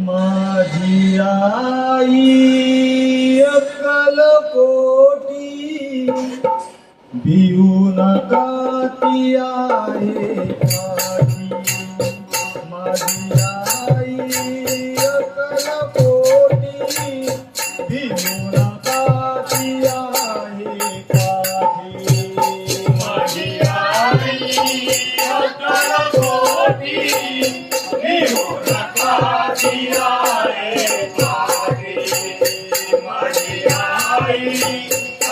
माझी आई अक्कलकोटी भिऊ नका ती आहे माझी. माझी आई अक्कलकोटी भिऊ नका ती आहे माझी. माझी आई अक्कलकोटी भिऊ नका ती आहे माझी. माझी आई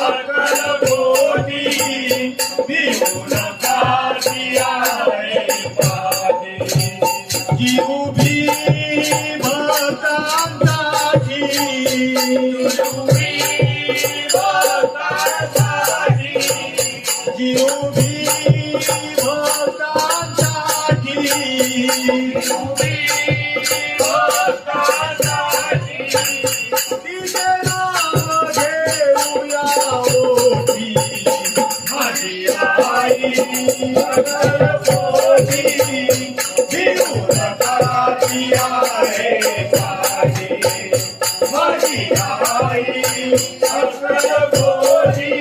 अक्कलकोटी भिऊ नका ती आहे माझी. जी उभी भक्तांसाठी तुम्ही भक्तांसाठी जी उभी भक्तांसाठी तुम्ही भक्तांसाठी तिचे नाव घेऊया ओठी. माझी आई अक्कलकोटी भिऊ नका ती आहे माझी. माझी आई अक्कलकोटी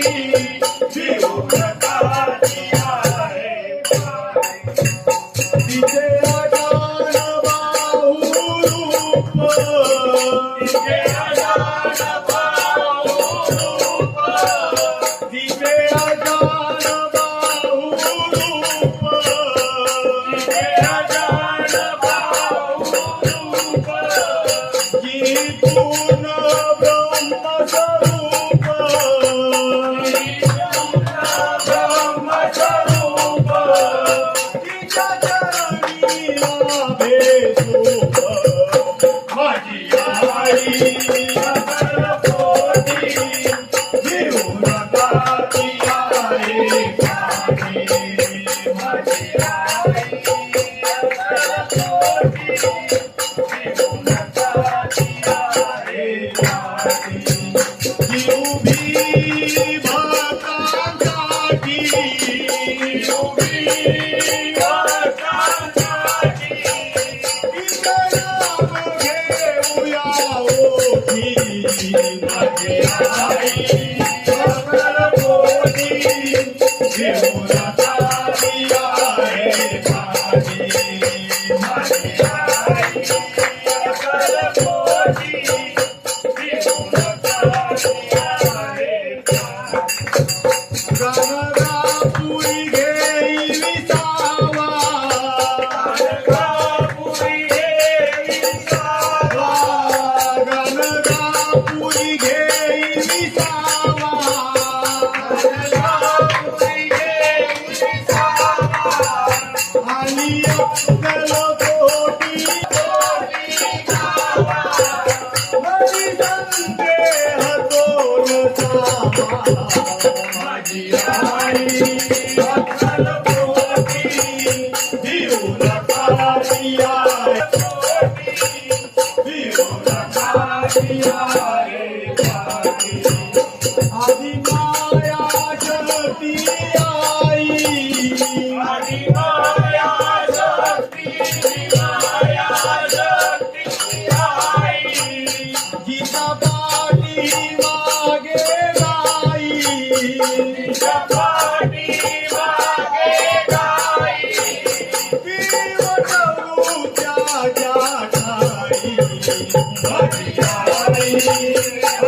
भिऊ नका ती आहे माझी. तिचे अजान बाहुरूप तिचे अजान बाहुरूप तिचे अजान बाहुरूप तिचे अजान बाहुरूप जी पूर्ण ब्रह्मस्वरूप ब्रह्मस्वरूप तिच्या चरणी लाभे सुख. माझी आई अक्कलकोटी भिऊ नका ती आहे माझी. माझी आई अक्कलकोटी भिऊ नका ती आहे माझी. जी उभी भक्तांसाठी तुम्ही भक्तांसाठी तिचे नाव घेऊया ओठी. माझी आई अक्कलकोटी भिऊ नका ती आहे माझी. माझी आई अक्कलकोटी भिऊ नका ती आहे माझी. गणगापुरी घेई विसावा गणगापुरी घेई विसावा. गणगापुरी घेई विसावा गणगापुरी घेई विसावा. आणि अक्कलकोटी मरी संदेह तोल सावा. माझी आई अक्कलकोटी भिऊ नका ती आहे भिऊ नका ती आहे माझी. आदि माया शक्ती आई आणि माया शक्ती माया शक्ती आई गीता पाठी मागे गाई तिच्या पाठी मागे गाई पिवटवू त्याच्या ठाई. माझी आई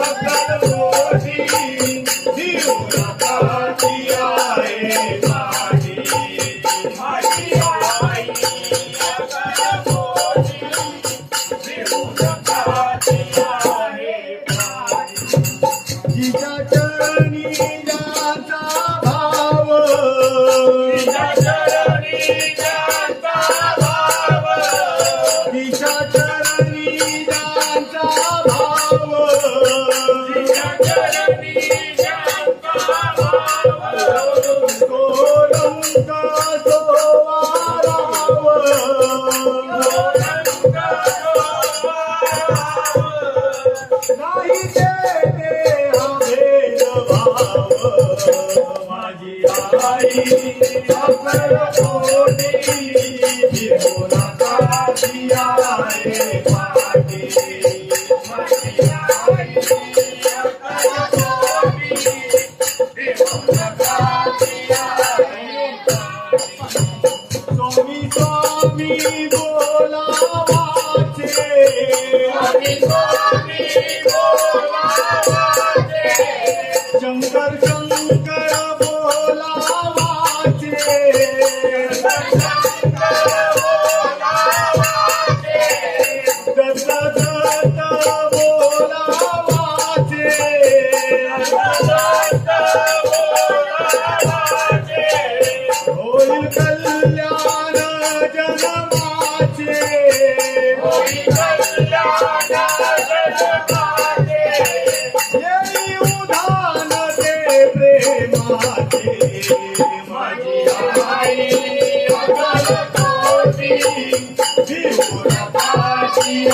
अक्कलकोटी भिऊ नका ती आहे माझी. माझी आई अक्कलकोटी भिऊ नका ती आहे माझी. तिच्या चरणी जाचा भाव तिच्या चरणी जाचा भाव तिच्या चरणी जाचा भाव तिच्या चरणी जाचा भाव कोरंग सोवाराव नाही देते अभेद भाव. माझी आई अक्कलकोटी भिऊ स्वामी स्वामी बोलावाचे स्वामी स्वामी बोलावाचे शंकर शंकर बोलावाचे दत्त दत्त बोलावाचे होईल कल्याण जन्माचे येई उधान ते प्रेमाचे माझी आई अगल कोटी विपुल पाची